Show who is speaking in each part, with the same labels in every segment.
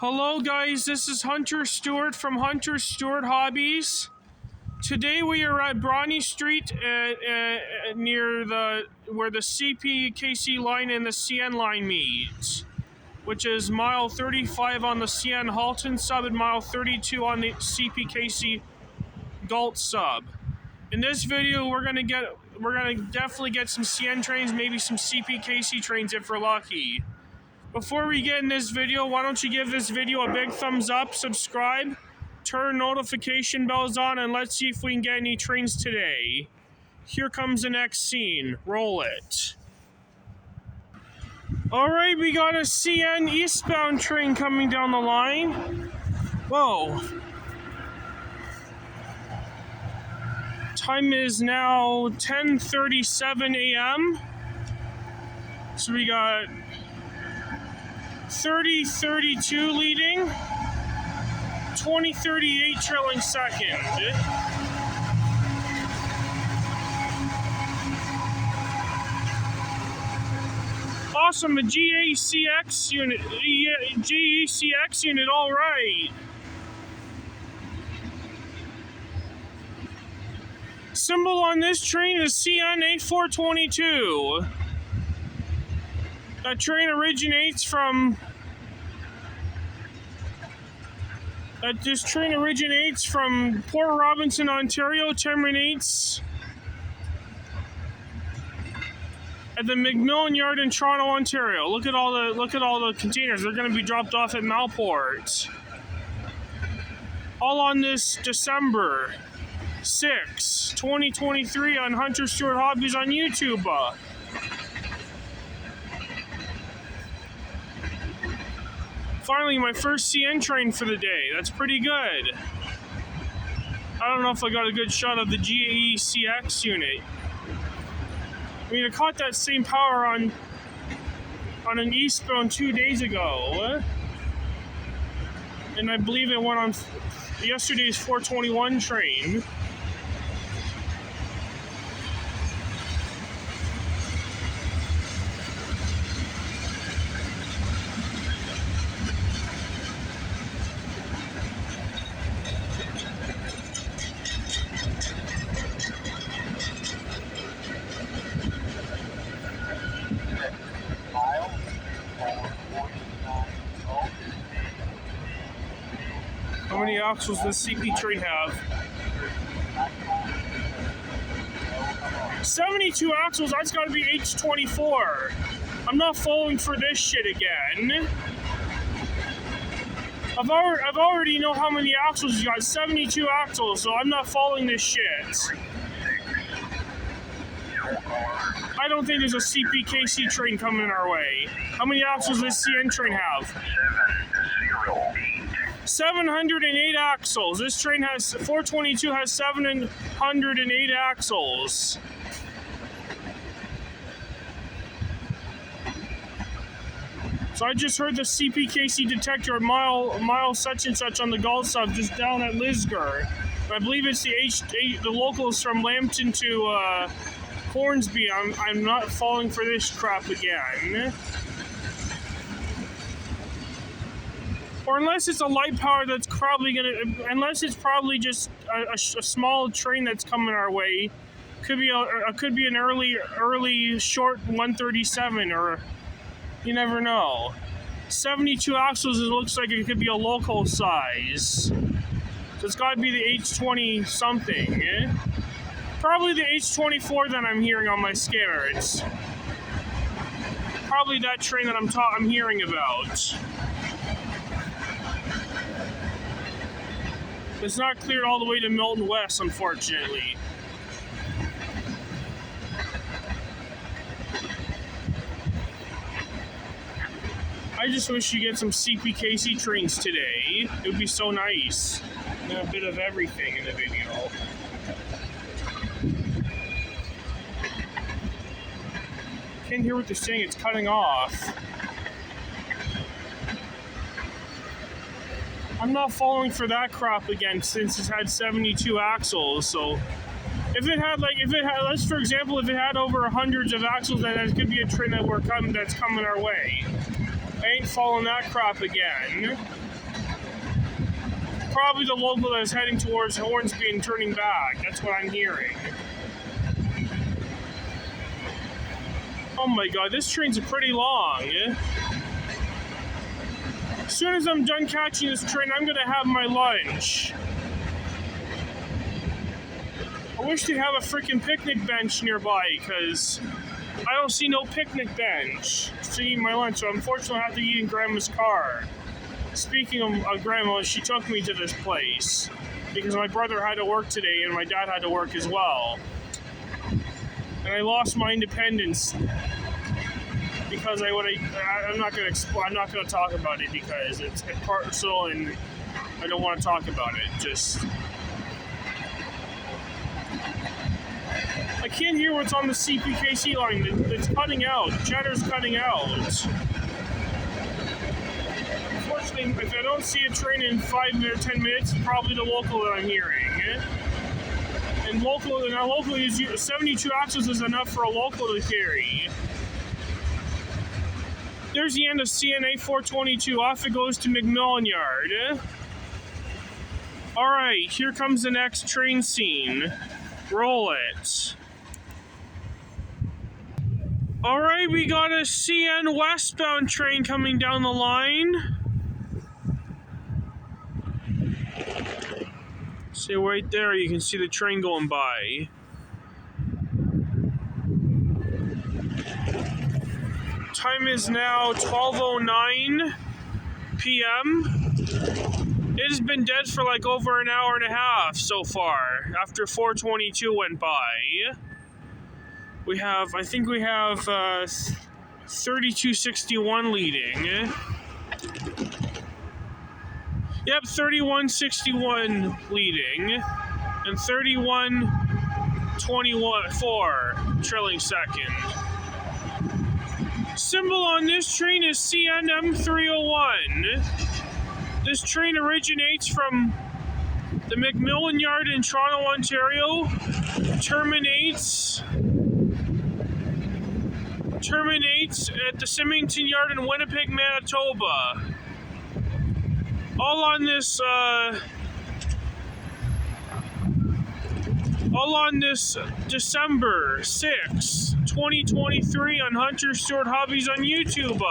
Speaker 1: Hello guys, this is Hunter Stewart from Hunter Stewart Hobbies. Today we are at Bronte Street near where the CPKC line and the CN line meet, which is mile 35 on the CN Halton sub and mile 32 on the CPKC Galt sub. In this video we're gonna definitely get some CN trains, maybe some CPKC trains if we're lucky. Before we get in this video, why don't you give this video a big thumbs up, subscribe, turn notification bells on, and let's see if we can get any trains today. Here comes the next scene. Roll it. Alright, we got a CN eastbound train coming down the line. Whoa. Time is now 10:37 a.m. So we got 30:32 leading, 20:38 trailing second. Awesome, a GECX unit, GECX unit, all right. Symbol on this train is CN A422. That train originates from Port Robinson, Ontario, terminates at the McMillan Yard in Toronto, Ontario. Look at all the containers. They're going to be dropped off at Milepost. All on this December 6, 2023 on Hunter Stewart Hobbies on YouTube. Finally, my first CN train for the day. That's pretty good. I don't know if I got a good shot of the GECX unit. I mean, I caught that same power on an eastbound 2 days ago. And I believe it went on yesterday's 421 train. How many axles does CP train have? 72 axles, that's gotta be H24. I'm not falling for this shit again. I've already know how many axles you got, 72 axles, so I'm not following this shit. I don't think there's a CPKC train coming our way. How many axles does CN train have? 708 axles. This train has 422 has 708 axles. So I just heard the CPKC detector at mile such and such on the Galt sub just down at Lisgar. I believe it's the locals from Lambton to Hornsby. I'm not falling for this crap again. Or unless it's a light power that's probably unless it's probably just a small train that's coming our way. Could be an early short 137, or you never know. 72 axles, it looks like it could be a local size. So it's got to be the H20 something. Probably the H24 that I'm hearing on my scanner. It's probably that train that I'm hearing about. It's not cleared all the way to Milton West, unfortunately. I just wish you get some CPKC trains today. It would be so nice. And a bit of everything in the video. Can't hear what they're saying, it's cutting off. I'm not falling for that crap again since it's had 72 axles, so if it had let's for example, if it had over hundreds of axles, then it could be a train that's coming our way. I ain't following that crap again. probably the local that is heading towards Hornsby and turning back. That's what I'm hearing. Oh my god, this train's pretty long. As soon as I'm done catching this train, I'm gonna have my lunch. I wish they have a freaking picnic bench nearby, because I don't see no picnic bench to eat my lunch, so unfortunately I have to eat in Grandma's car. Speaking of Grandma, she took me to this place because my brother had to work today and my dad had to work as well. And I lost my independence because I'm not gonna talk about it because it's personal and I don't want to talk about it. Just I can't hear what's on the CPKC line. It's cutting out. The chatter's cutting out. Unfortunately, if I don't see a train in 5 or 10 minutes, it's probably the local that I'm hearing. And local is 72 axles is enough for a local to carry. There's the end of CNA 422. Off it goes to McMillan Yard. All right, here comes the next train scene. Roll it. All right, we got a CN westbound train coming down the line. See right there, you can see the train going by. Time is now 12:09 p.m. It has been dead for like over an hour and a half so far, after 422 went by. I think we have 3261 leading. Yep, 3161 leading, and 3124 trailing second. Symbol on this train is CNM 301. This train originates from the McMillan Yard in Toronto, Ontario, terminates at the Symington Yard in Winnipeg, Manitoba. All on this December 6, 2023 on Hunter Stewart Hobbies on YouTube.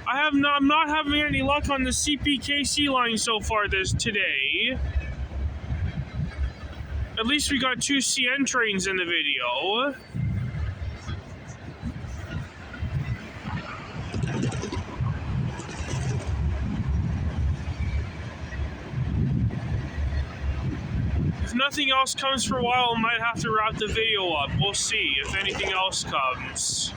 Speaker 1: I'm not having any luck on the CPKC line so far today. At least we got 2 CN trains in the video. If nothing else comes for a while, I might have to wrap the video up. We'll see if anything else comes.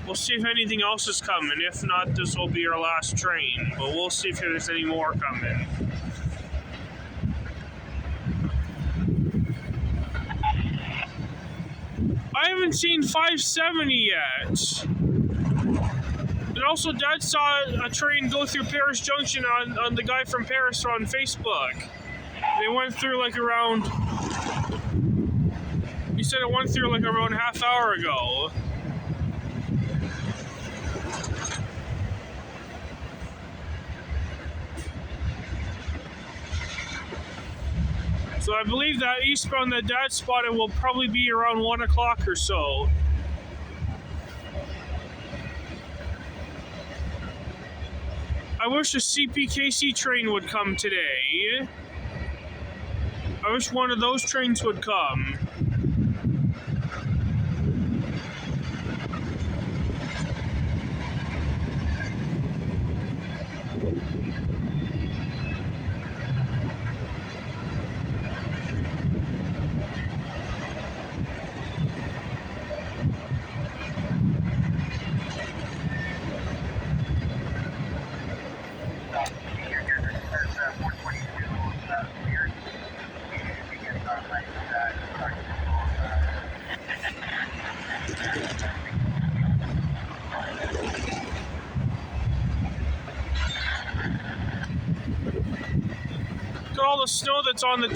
Speaker 1: We'll see if anything else is coming. If not, this will be our last train. But we'll see if there's any more coming. I haven't seen 570 yet. And also, Dad saw a train go through Paris Junction on the guy from Paris on Facebook. They went through like around... He said it went through like around half hour ago. So I believe that eastbound that Dad spotted will probably be around 1 o'clock or so. I wish a CPKC train would come today. I wish one of those trains would come. All the snow that's on the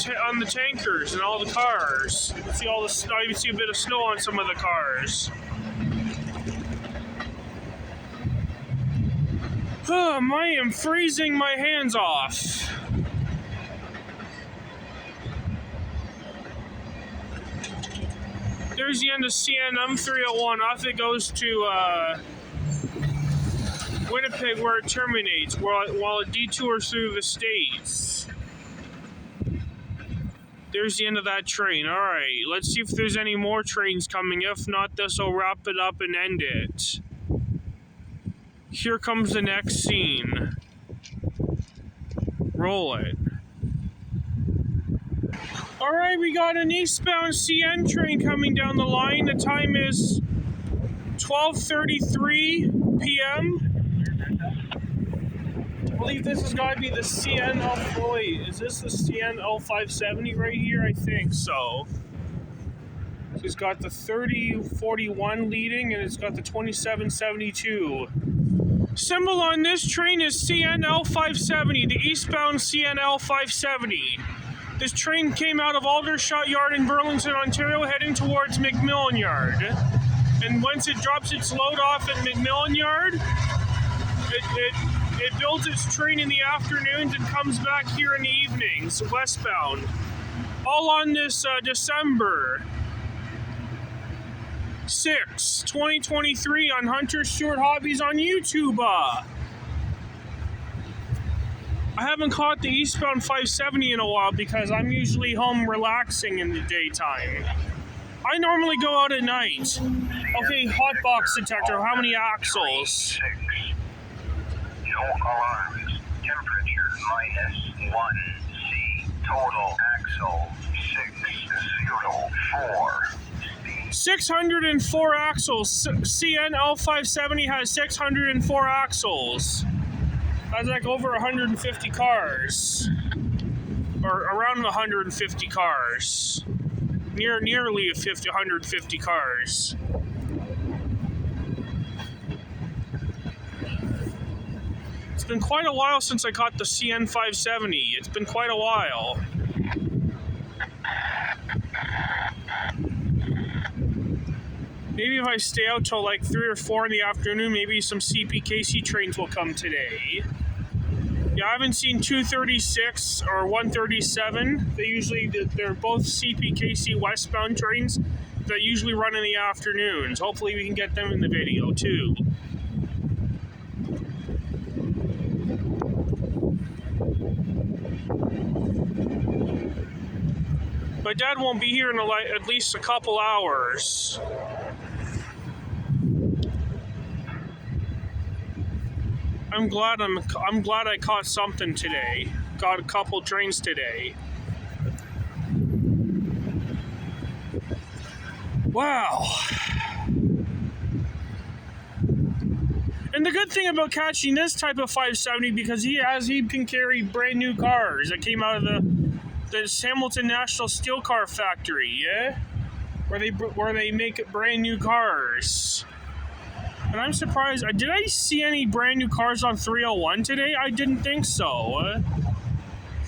Speaker 1: tankers and all the cars. You can see all the snow. You can see a bit of snow on some of the cars. I am freezing my hands off. There's the end of CNM 301. Off it goes to Winnipeg, where it terminates, while it detours through the States. There's the end of that train. All right, let's see if there's any more trains coming. If not, this will wrap it up and end it. Here comes the next scene. Roll it. All right, we got an eastbound CN train coming down the line. The time is 12:33 p.m. I believe this has got to be the CN Wait, is this the CN L570 right here? I think so. It's got the 3041 leading, and it's got the 2772. Symbol on this train is CN L570, the eastbound CN L570. This train came out of Aldershot Yard in Burlington, Ontario, heading towards McMillan Yard. And once it drops its load off at McMillan Yard, it builds its train in the afternoons and comes back here in the evenings, westbound. All on this December 6, 2023 on Hunter Stewart Hobbies on YouTube. I haven't caught the eastbound 570 in a while because I'm usually home relaxing in the daytime. I normally go out at night. Okay, hot box detector, how many axles?
Speaker 2: 6. No alarms. Temperature -1 C. Total axle 604.
Speaker 1: 604 axles. CN L570 has 604 axles. That's like over 150 cars. Or around 150 cars. Nearly 150 cars. It's been quite a while since I caught the CN 570. It's been quite a while. Maybe if I stay out till like 3 or 4 in the afternoon, maybe some CPKC trains will come today. Yeah, I haven't seen 236 or 137. They're both CPKC westbound trains that usually run in the afternoons. Hopefully we can get them in the video too. My dad won't be here in at least a couple hours. I'm glad I caught something today. Got a couple trains today. Wow. And the good thing about catching this type of 570, because he can carry brand new cars that came out of the Hamilton National Steel Car Factory, yeah? Where they make brand new cars. And I'm surprised. Did I see any brand new cars on 301 today? I didn't think so.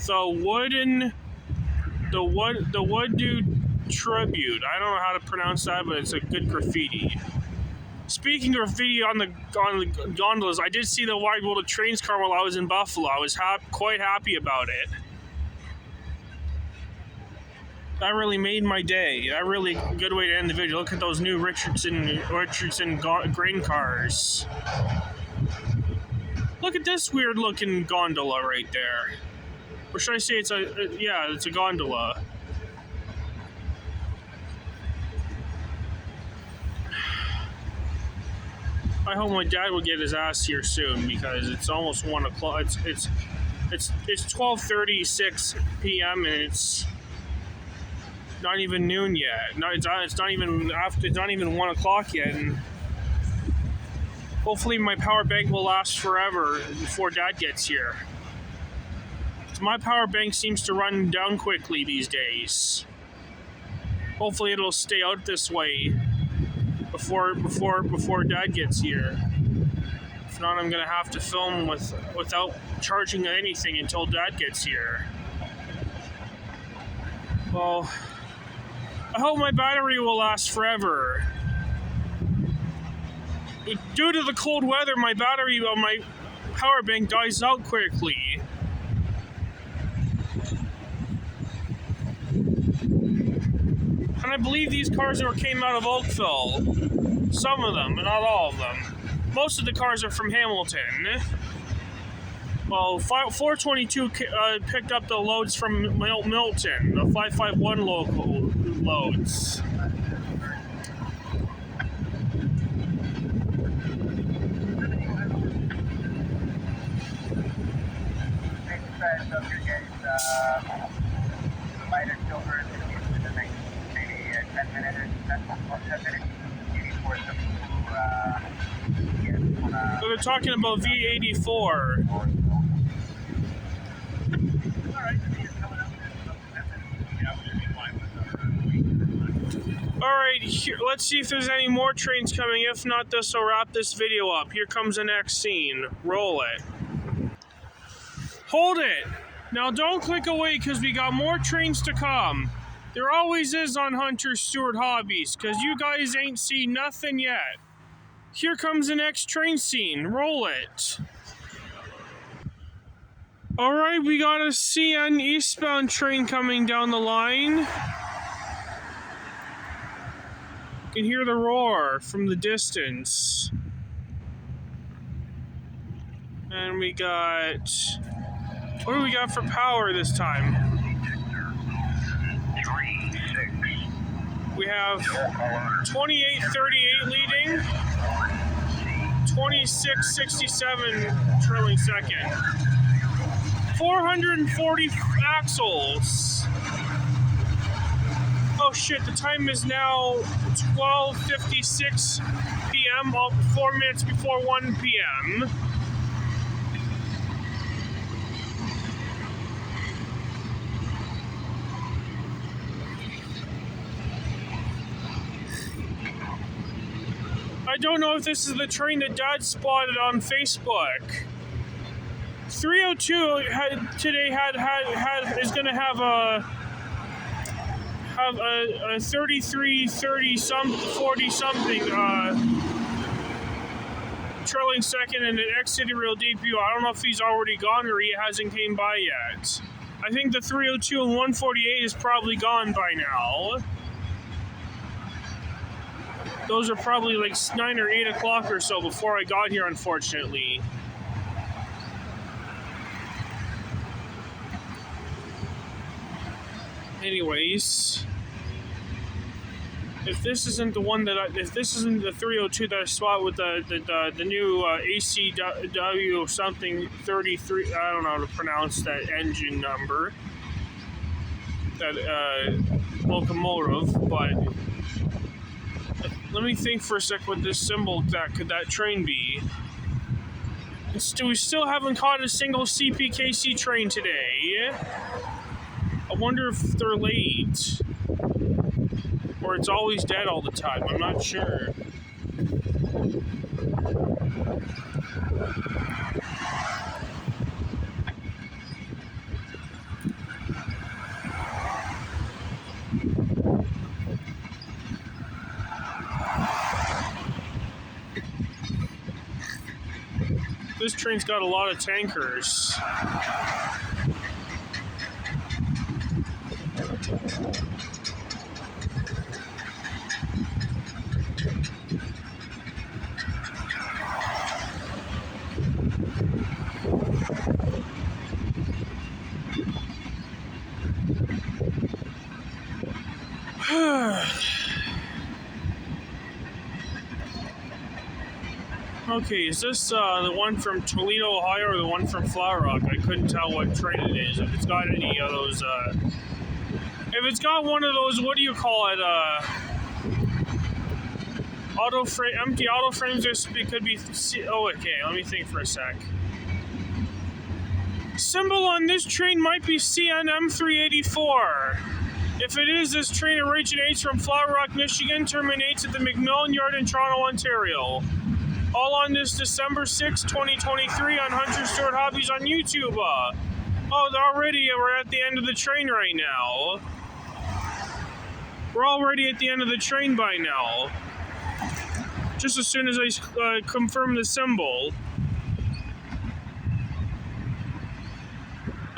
Speaker 1: The Wood Dude Tribute. I don't know how to pronounce that, but it's a good graffiti. Speaking of graffiti on the gondolas, I did see the Wide World of Trains car while I was in Buffalo. I was quite happy about it. That really made my day. That really good way to end the video. Look at those new Richardson grain cars. Look at this weird looking gondola right there. Or should I say it's a gondola. I hope my dad will get his ass here soon because it's almost 1 o'clock. It's 12:36 p.m. and it's not even noon yet. It's not even 1 o'clock yet, and hopefully my power bank will last forever before Dad gets here. My power bank seems to run down quickly these days. Hopefully it'll stay out this way before Dad gets here. If not, I'm gonna have to film without charging anything until Dad gets here. Well, I hope my battery will last forever. Due to the cold weather, my power bank dies out quickly. And I believe these cars came out of Oakville. Some of them, but not all of them. Most of the cars are from Hamilton. Well, 422 picked up the loads from Milton, the 551 local loads. So they're talking about V84. Alright, let's see if there's any more trains coming. If not, this will wrap this video up. Here comes the next scene. Roll it. Hold it! Now don't click away because we got more trains to come. There always is on Hunter Stewart Hobbies because you guys ain't seen nothing yet. Here comes the next train scene. Roll it. Alright, we got a CN eastbound train coming down the line. You can hear the roar from the distance. And we got... What do we got for power this time? We have 2838 leading, 2667 trailing second. 440 axles. Oh shit, the time is now 12:56 p.m., 4 minutes before 1 p.m. I don't know if this is the train that Dad spotted on Facebook. 302 is going to have a 33, 30 40 something trailing second and an X-City Rail debut. I don't know if he's already gone or he hasn't came by yet. I think the 302 and 148 is probably gone by now. Those are probably like 9 or 8 o'clock or so before I got here, unfortunately. Anyways, if this isn't the one that if this isn't the 302 that I spot with the new ACW something 33, I don't know how to pronounce that engine number, that locomotive, but let me think for a sec what this symbol could that train be. We still haven't caught a single CPKC train today. I wonder if they're late. Or it's always dead all the time. I'm not sure. This train's got a lot of tankers. Okay, is this the one from Toledo, Ohio, or the one from Flower Rock? I couldn't tell what train it is. If it's got any of those, if it's got one of those, what do you call it? Empty auto frames. It could be. Oh, okay. Let me think for a sec. Symbol on this train might be CNM384. If it is, this train originates from Flower Rock, Michigan, terminates at the McMillan Yard in Toronto, Ontario. All on this December 6, 2023 on Hunter Stewart Hobbies on YouTube. Already we're at the end of the train right now. We're already at the end of the train by now. Just as soon as I confirm the symbol.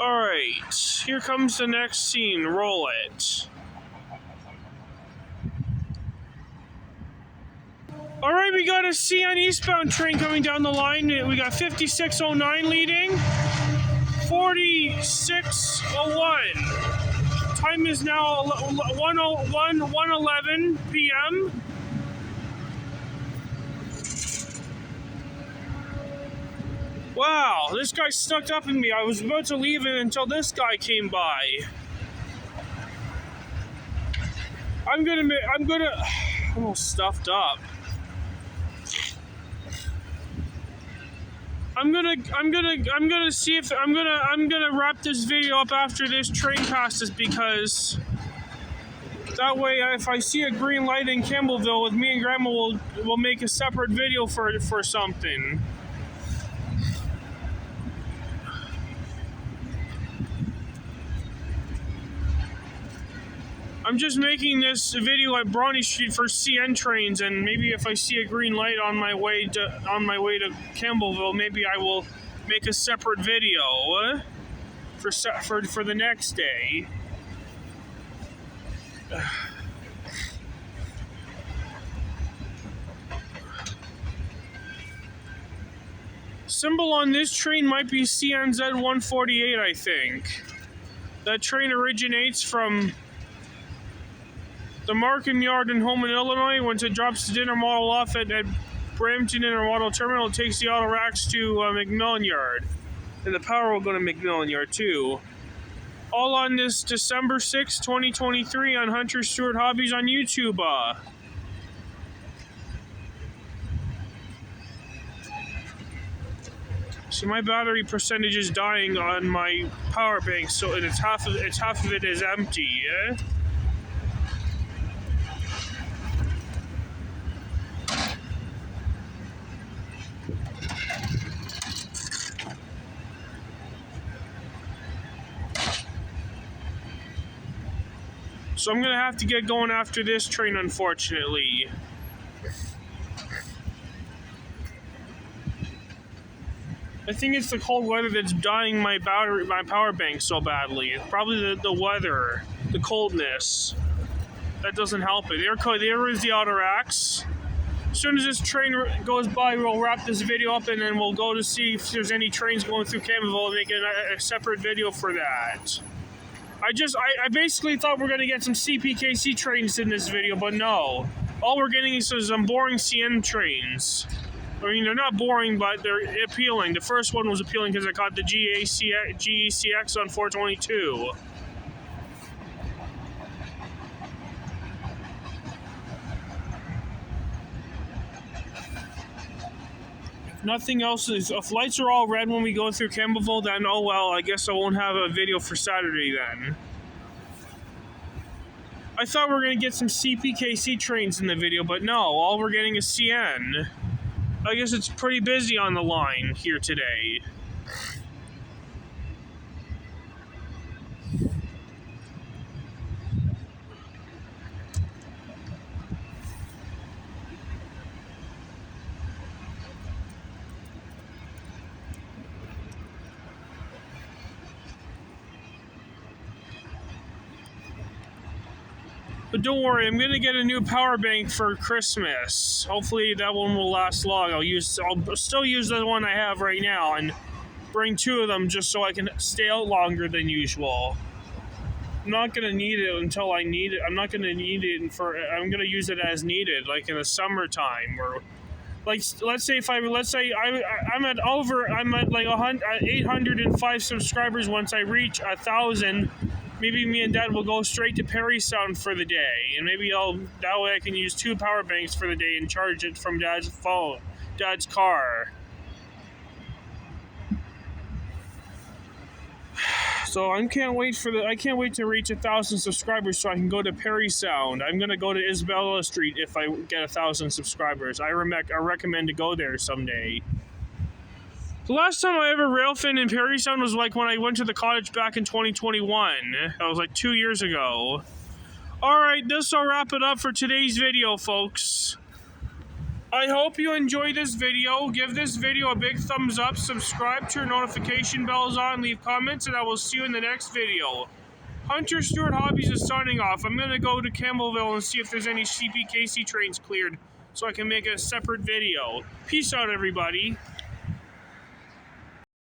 Speaker 1: Alright, here comes the next scene. Roll it. Alright, we got a CN eastbound train coming down the line. We got 5609 leading. 4601. Time is now 1:11 p.m. Wow, this guy snuck up in me. I was about to leave it until this guy came by. I'm almost stuffed up. I'm gonna see if I'm gonna wrap this video up after this train passes, because that way, if I see a green light in Campbellville, with me and Grandma, we'll make a separate video for something. I'm just making this video at Bronte Street for CN trains, and maybe if I see a green light on my way to Campbellville, maybe I will make a separate video for the next day. Symbol on this train might be CNZ 148, I think. That train originates from the Markham Yard in Holman, Illinois. Once it drops the dinner model off at Brampton Intermodal Terminal, it takes the auto racks to McMillan Yard. And the power will go to McMillan Yard too. All on this December 6, 2023 on Hunter Stewart Hobbies on YouTube. So my battery percentage is dying on my power bank, so it's half of it is empty, yeah? So I'm gonna have to get going after this train, unfortunately. I think it's the cold weather that's dying my power bank so badly. It's probably the weather, the coldness. That doesn't help it. There is the auto racks. As soon as this train goes by, we'll wrap this video up, and then we'll go to see if there's any trains going through Campbellville and make a separate video for that. I basically thought we're going to get some CPKC trains in this video, but no. All we're getting is some boring CN trains. I mean, they're not boring, but they're appealing. The first one was appealing because I caught the GECX on 422. Nothing else is. If lights are all red when we go through Campbellville, then oh well, I guess I won't have a video for Saturday then. I thought we were going to get some CPKC trains in the video, but no, all we're getting is CN. I guess it's pretty busy on the line here today. But don't worry, I'm gonna get a new power bank for Christmas. Hopefully that one will last long. I'll still use the one I have right now and bring two of them just so I can stay out longer than usual. I'm not gonna need it until I need it. I'm not gonna need it I'm gonna use it as needed, like in the summertime, or like let's say I'm at like 805 subscribers. Once I reach 1,000. Maybe me and Dad will go straight to Perry Sound for the day, and maybe that way I can use two power banks for the day and charge it from Dad's car. So I can't wait to reach 1,000 subscribers so I can go to Perry Sound. I'm gonna go to Isabella Street if I get 1,000 subscribers. I recommend to go there someday. The last time I ever railfan in Perry Sound was like when I went to the cottage back in 2021. That was like 2 years ago. Alright, this will wrap it up for today's video, folks. I hope you enjoyed this video. Give this video a big thumbs up, subscribe, turn notification bells on, leave comments, and I will see you in the next video. Hunter Stewart Hobbies is signing off. I'm going to go to Campbellville and see if there's any CPKC trains cleared so I can make a separate video. Peace out, everybody.